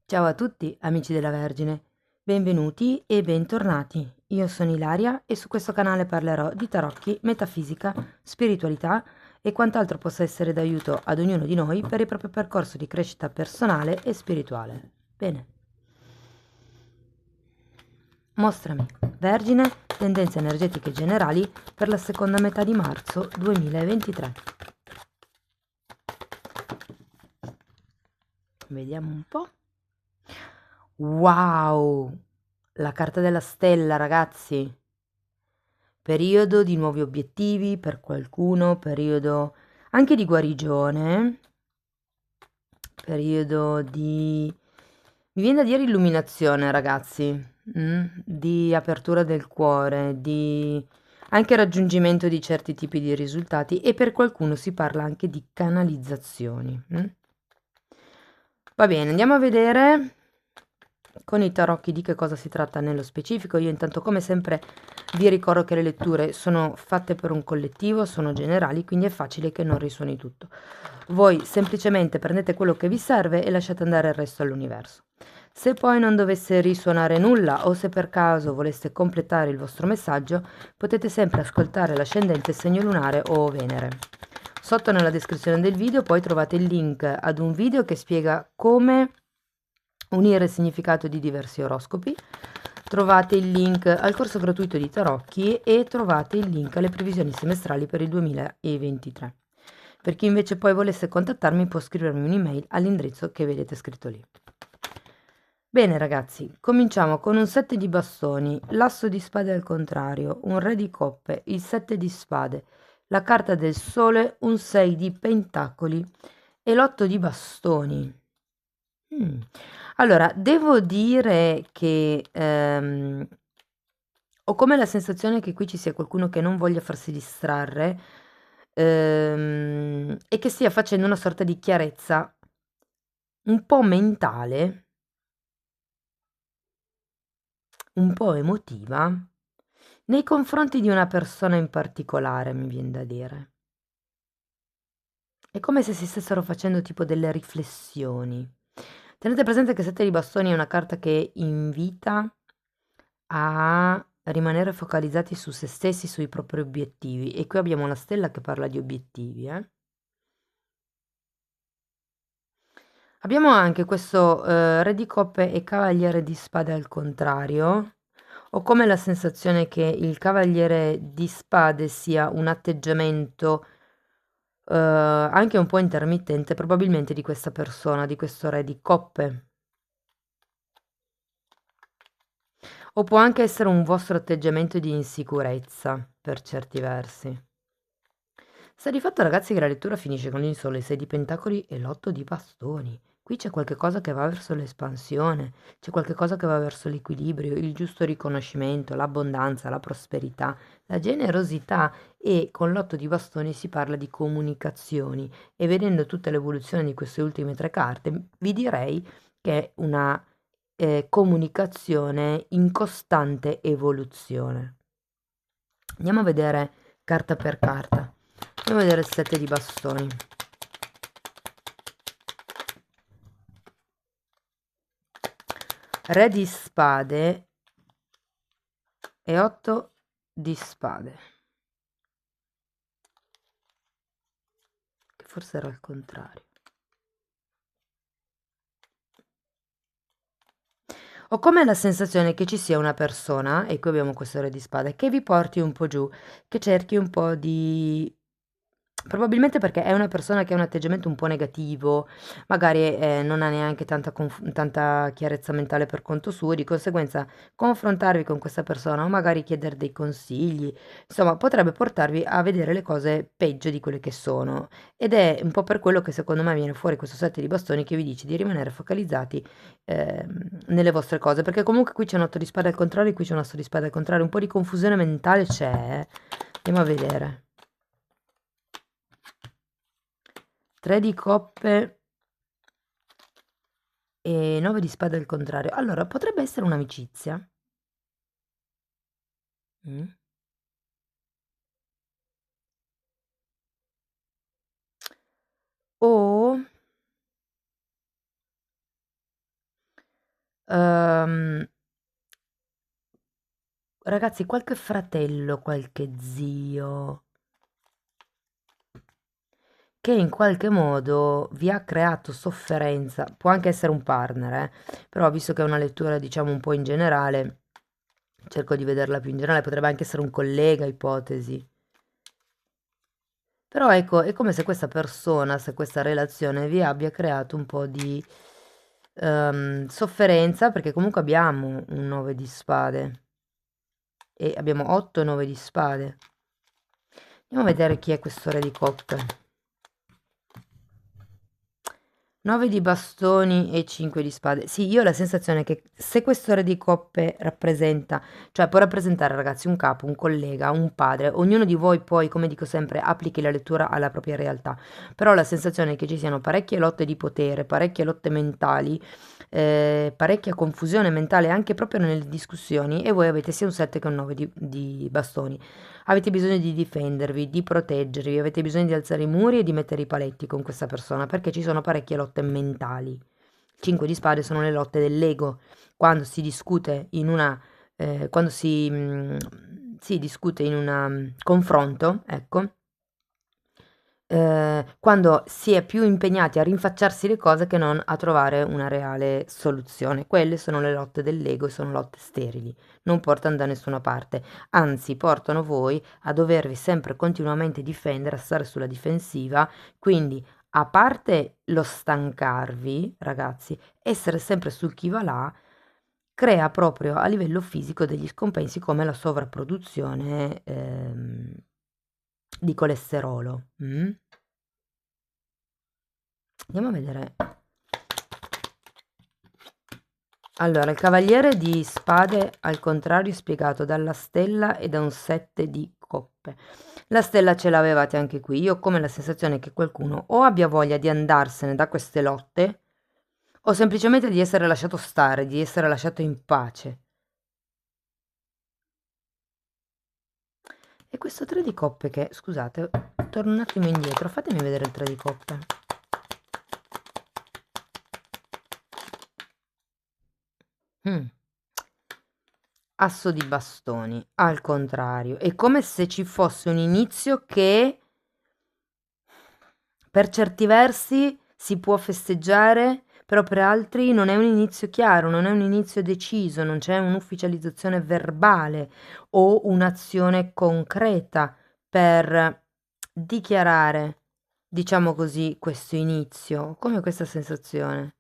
Ciao a tutti, amici della Vergine, benvenuti e bentornati. Io sono Ilaria e su questo canale parlerò di tarocchi, metafisica, spiritualità e quant'altro possa essere d'aiuto ad ognuno di noi per il proprio percorso di crescita personale e spirituale. Bene. Mostrami, Vergine, tendenze energetiche generali per la seconda metà di marzo 2023. Vediamo un po'. Wow! La carta della stella, ragazzi. Periodo di nuovi obiettivi per qualcuno, periodo anche di guarigione, periodo di... mi viene da dire illuminazione, ragazzi, di apertura del cuore, di anche raggiungimento di certi tipi di risultati e per qualcuno si parla anche di canalizzazioni. Va bene, andiamo a vedere con i tarocchi di che cosa si tratta nello specifico. Io intanto come sempre vi ricordo che le letture sono fatte per un collettivo, sono generali, quindi è facile che non risuoni tutto. Voi semplicemente prendete quello che vi serve e lasciate andare il resto all'universo. Se poi non dovesse risuonare nulla o se per caso voleste completare il vostro messaggio, potete sempre ascoltare l'ascendente, il segno lunare o Venere. Sotto nella descrizione del video poi trovate il link ad un video che spiega come unire il significato di diversi oroscopi. Trovate il link al corso gratuito di tarocchi e trovate il link alle previsioni semestrali per il 2023. Per chi invece poi volesse contattarmi può scrivermi un'email all'indirizzo che vedete scritto lì. Bene ragazzi, cominciamo con un 7 di bastoni, l'asso di spade al contrario, un re di coppe, il 7 di spade, la carta del sole, un 6 di pentacoli e l'8 di bastoni. Allora, devo dire che ho come la sensazione che qui ci sia qualcuno che non voglia farsi distrarre e che stia facendo una sorta di chiarezza un po' mentale, un po' emotiva, nei confronti di una persona in particolare, mi viene da dire. È come se si stessero facendo tipo delle riflessioni. Tenete presente che 7 di bastoni è una carta che invita a rimanere focalizzati su se stessi, sui propri obiettivi. E qui abbiamo la stella che parla di obiettivi, eh. Abbiamo anche questo re di coppe e cavaliere di spade al contrario. Ho come la sensazione che il cavaliere di spade sia un atteggiamento anche un po' intermittente, probabilmente di questa persona, di questo re di coppe. O può anche essere un vostro atteggiamento di insicurezza, per certi versi. Sta di fatto, ragazzi, che la lettura finisce con il sole, il 6 di pentacoli e l'8 di bastoni. Qui c'è qualche cosa che va verso l'espansione, c'è qualche cosa che va verso l'equilibrio, il giusto riconoscimento, l'abbondanza, la prosperità, la generosità e con l'8 di bastoni si parla di comunicazioni e vedendo tutta l'evoluzione di queste ultime tre carte vi direi che è una comunicazione in costante evoluzione. Andiamo a vedere carta per carta. Andiamo a vedere il 7 di bastoni. Re di spade e 8 di spade. Che forse era il contrario. Ho come la sensazione che ci sia una persona, e qui abbiamo questo re di spade, che vi porti un po' giù, che cerchi un po' di... Probabilmente perché è una persona che ha un atteggiamento un po' negativo, magari non ha neanche tanta chiarezza mentale per conto suo, di conseguenza confrontarvi con questa persona o magari chiedere dei consigli, insomma, potrebbe portarvi a vedere le cose peggio di quelle che sono. Ed è un po' per quello che secondo me viene fuori questo set di bastoni che vi dice di rimanere focalizzati nelle vostre cose, perché comunque qui c'è un 8 di spade al contrario, qui c'è un asso di spade al contrario, un po' di confusione mentale c'è, eh. Andiamo a vedere. 3 di coppe e 9 di spade al contrario. Allora, potrebbe essere un'amicizia. Mm. O Ehm, ragazzi, qualche fratello, qualche zio che in qualche modo vi ha creato sofferenza, può anche essere un partner, però visto che è una lettura diciamo un po' in generale, cerco di vederla più in generale, potrebbe anche essere un collega, ipotesi. Però ecco, è come se questa persona, se questa relazione vi abbia creato un po' di sofferenza, perché comunque abbiamo un 9 di spade e abbiamo 8 e 9 di spade. Andiamo a vedere chi è questo re di coppe. 9 di bastoni e 5 di spade. Sì, io ho la sensazione che se questo re di coppe rappresenta, cioè può rappresentare ragazzi un capo, un collega, un padre, ognuno di voi poi, come dico sempre, applichi la lettura alla propria realtà, però ho la sensazione che ci siano parecchie lotte di potere, parecchie lotte mentali, parecchia confusione mentale anche proprio nelle discussioni e voi avete sia un 7 che un 9 di bastoni. Avete bisogno di difendervi, di proteggervi, avete bisogno di alzare i muri e di mettere i paletti con questa persona perché ci sono parecchie lotte mentali. 5 di spade sono le lotte dell'ego. Quando si discute in una quando si discute in un confronto, ecco, quando si è più impegnati a rinfacciarsi le cose che non a trovare una reale soluzione. Quelle sono le lotte dell'ego e sono lotte sterili, non portano da nessuna parte, anzi portano voi a dovervi sempre continuamente difendere, a stare sulla difensiva, quindi a parte lo stancarvi, ragazzi, essere sempre sul chi va là crea proprio a livello fisico degli scompensi come la sovrapproduzione di colesterolo. Andiamo a vedere. Allora, il cavaliere di spade al contrario è spiegato dalla stella e da un 7 di coppe. La stella ce l'avevate anche qui. Io ho come la sensazione che qualcuno o abbia voglia di andarsene da queste lotte o semplicemente di essere lasciato stare, di essere lasciato in pace. E questo 3 di coppe che, scusate, torno un attimo indietro, fatemi vedere il 3 di coppe. Mm. Asso di bastoni, al contrario, è come se ci fosse un inizio che per certi versi si può festeggiare, però per altri non è un inizio chiaro, non è un inizio deciso, non c'è un'ufficializzazione verbale o un'azione concreta per dichiarare, diciamo così, questo inizio. Come questa sensazione?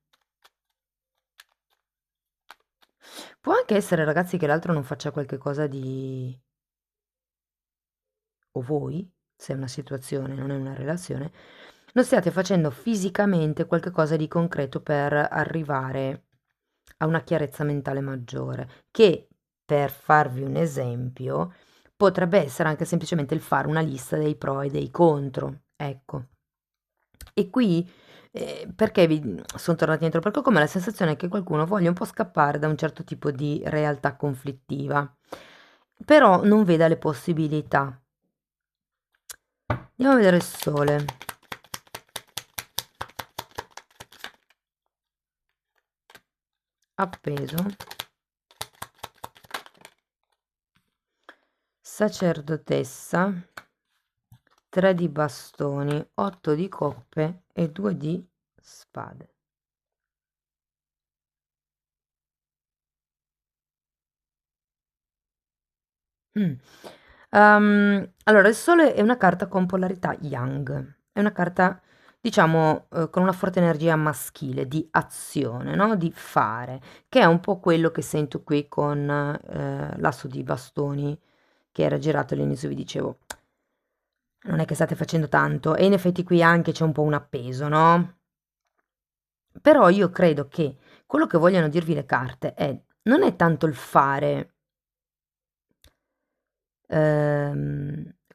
Può anche essere, ragazzi, che l'altro non faccia qualche cosa di o voi, se è una situazione, non è una relazione, non stiate facendo fisicamente qualche cosa di concreto per arrivare a una chiarezza mentale maggiore, che per farvi un esempio potrebbe essere anche semplicemente il fare una lista dei pro e dei contro, ecco. E qui perché vi sono tornati indietro? Perché ho come la sensazione che qualcuno voglia un po' scappare da un certo tipo di realtà conflittiva, però non veda le possibilità. Andiamo a vedere il sole. Appeso. Sacerdotessa. 3 di bastoni, 8 di coppe e 2 di spade. Allora, il sole è una carta con polarità yang, è una carta, diciamo, con una forte energia maschile, di azione, no? Di fare, che è un po' quello che sento qui con l'asso di bastoni che era girato all'inizio, vi dicevo. Non è che state facendo tanto, e in effetti qui anche c'è un po' un appeso, no? Però io credo che quello che vogliono dirvi le carte è, non è tanto il fare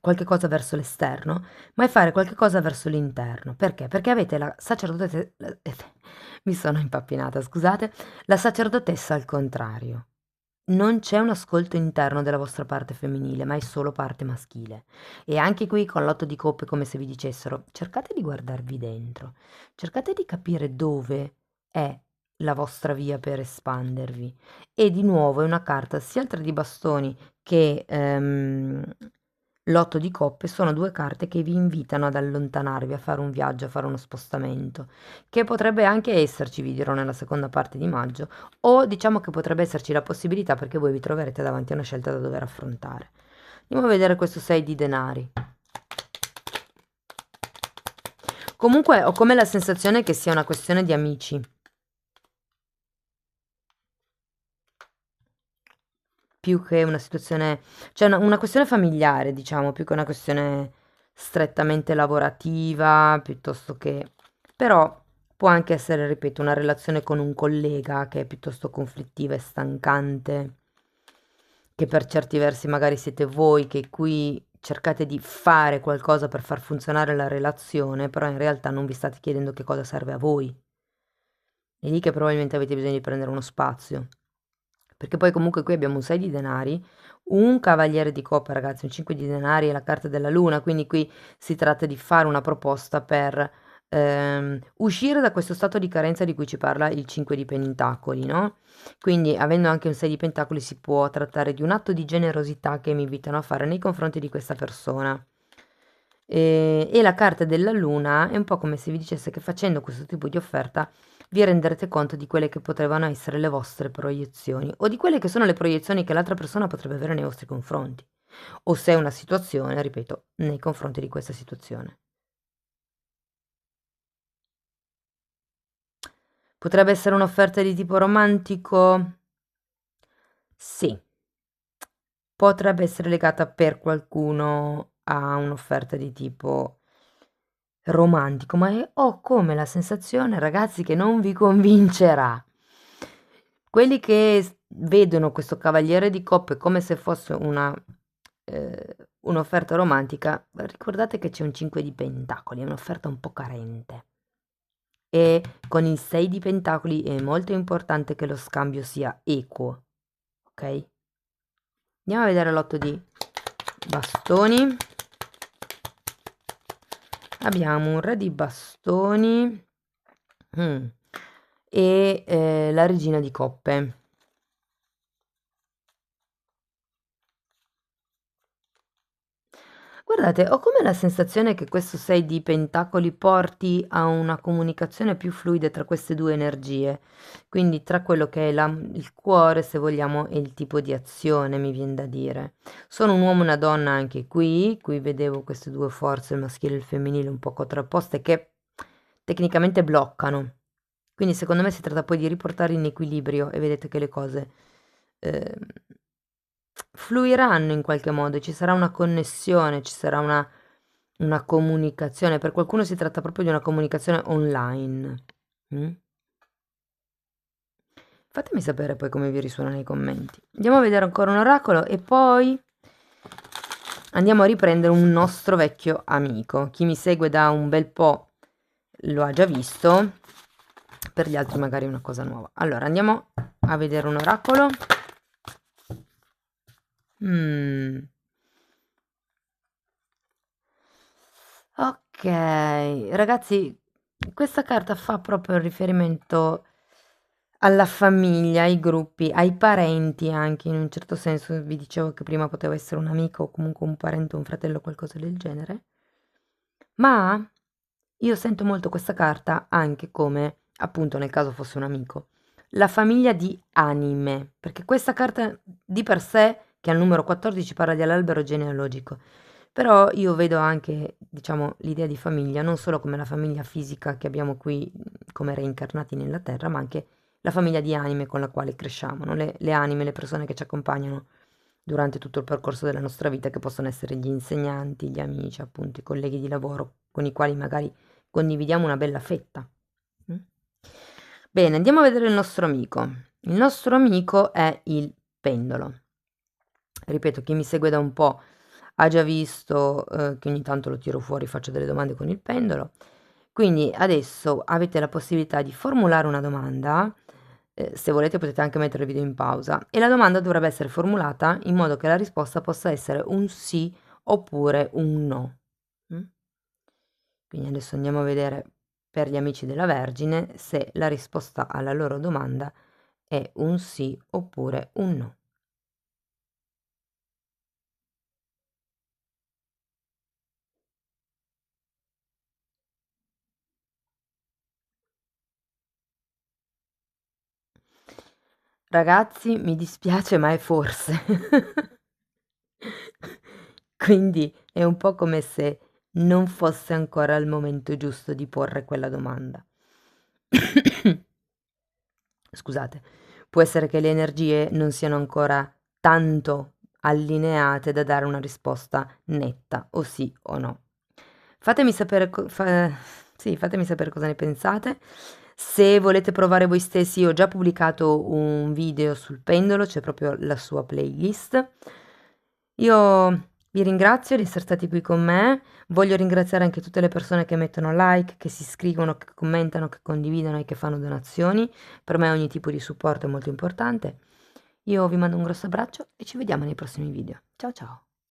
qualche cosa verso l'esterno, ma è fare qualche cosa verso l'interno. Perché? Perché avete la sacerdotessa, mi sono impappinata, scusate, la sacerdotessa al contrario. Non c'è un ascolto interno della vostra parte femminile, ma è solo parte maschile. E anche qui con l'otto di coppe, come se vi dicessero, cercate di guardarvi dentro, cercate di capire dove è la vostra via per espandervi. E di nuovo è una carta sia il 3 di bastoni che l'8 di coppe, sono due carte che vi invitano ad allontanarvi, a fare un viaggio, a fare uno spostamento, che potrebbe anche esserci, vi dirò nella seconda parte di maggio, o diciamo che potrebbe esserci la possibilità perché voi vi troverete davanti a una scelta da dover affrontare. Andiamo a vedere questo 6 di denari. Comunque ho come la sensazione che sia una questione di amici. Più che una situazione, cioè una questione familiare, diciamo, più che una questione strettamente lavorativa, piuttosto che... Però può anche essere, ripeto, una relazione con un collega che è piuttosto conflittiva e stancante, che per certi versi magari siete voi che qui cercate di fare qualcosa per far funzionare la relazione, però in realtà non vi state chiedendo che cosa serve a voi. È lì che probabilmente avete bisogno di prendere uno spazio. Perché poi comunque qui abbiamo un 6 di denari, un cavaliere di coppe, ragazzi, un 5 di denari e la carta della luna, quindi qui si tratta di fare una proposta per uscire da questo stato di carenza di cui ci parla il 5 di pentacoli, no? Quindi avendo anche un 6 di pentacoli si può trattare di un atto di generosità che mi invitano a fare nei confronti di questa persona. E la carta della luna è un po' come se vi dicesse che facendo questo tipo di offerta vi renderete conto di quelle che potrebbero essere le vostre proiezioni o di quelle che sono le proiezioni che l'altra persona potrebbe avere nei vostri confronti o se è una situazione, ripeto, nei confronti di questa situazione. Potrebbe essere un'offerta di tipo romantico? Sì. Potrebbe essere legata per qualcuno a un'offerta di tipo romantico, ma ho come la sensazione, ragazzi, che non vi convincerà. Quelli che vedono questo cavaliere di coppe come se fosse un'offerta romantica, ricordate che c'è un 5 di pentacoli, è un'offerta un po' carente. E con il 6 di pentacoli è molto importante che lo scambio sia equo, ok? Andiamo a vedere l'8 di bastoni. Abbiamo un re di bastoni e la regina di coppe. Guardate, ho come la sensazione che questo 6 di pentacoli porti a una comunicazione più fluida tra queste due energie, quindi tra quello che è il cuore, se vogliamo, e il tipo di azione, mi viene da dire. Sono un uomo e una donna anche qui vedevo queste due forze, il maschile e il femminile, un po' contrapposte che tecnicamente bloccano. Quindi secondo me si tratta poi di riportare in equilibrio e vedete che le cose ehm, fluiranno in qualche modo, ci sarà una connessione, ci sarà una comunicazione. Per qualcuno si tratta proprio di una comunicazione online. Mm? Fatemi sapere poi come vi risuona nei commenti. Andiamo a vedere ancora un oracolo e poi andiamo a riprendere un nostro vecchio amico. Chi mi segue da un bel po' lo ha già visto, per gli altri magari è una cosa nuova. Allora, andiamo a vedere un oracolo. Ok, ragazzi, questa carta fa proprio riferimento alla famiglia, ai gruppi, ai parenti anche, in un certo senso. Vi dicevo che prima poteva essere un amico o comunque un parente, un fratello, qualcosa del genere. Ma io sento molto questa carta anche come, appunto, nel caso fosse un amico, la famiglia di anime, perché questa carta di per sé, che al numero 14 parla dell'albero genealogico, però io vedo anche, diciamo, l'idea di famiglia non solo come la famiglia fisica che abbiamo qui come reincarnati nella terra, ma anche la famiglia di anime con la quale cresciamo, no? Le anime, le persone che ci accompagnano durante tutto il percorso della nostra vita, che possono essere gli insegnanti, gli amici, appunto, i colleghi di lavoro con i quali magari condividiamo una bella fetta. Mm? Bene, andiamo a vedere il nostro amico. Il nostro amico è il pendolo. Ripeto, chi mi segue da un po' ha già visto che ogni tanto lo tiro fuori, faccio delle domande con il pendolo. Quindi adesso avete la possibilità di formulare una domanda, se volete potete anche mettere il video in pausa, e la domanda dovrebbe essere formulata in modo che la risposta possa essere un sì oppure un no. Mm? Quindi adesso andiamo a vedere per gli amici della Vergine se la risposta alla loro domanda è un sì oppure un no. Ragazzi, mi dispiace, ma è forse. Quindi è un po' come se non fosse ancora il momento giusto di porre quella domanda. Scusate, può essere che le energie non siano ancora tanto allineate da dare una risposta netta, o sì o no. Fatemi sapere, sì, fatemi sapere cosa ne pensate. Se volete provare voi stessi, ho già pubblicato un video sul pendolo, c'è proprio la sua playlist. Io vi ringrazio di essere stati qui con me. Voglio ringraziare anche tutte le persone che mettono like, che si iscrivono, che commentano, che condividono e che fanno donazioni. Per me ogni tipo di supporto è molto importante. Io vi mando un grosso abbraccio e ci vediamo nei prossimi video. Ciao ciao!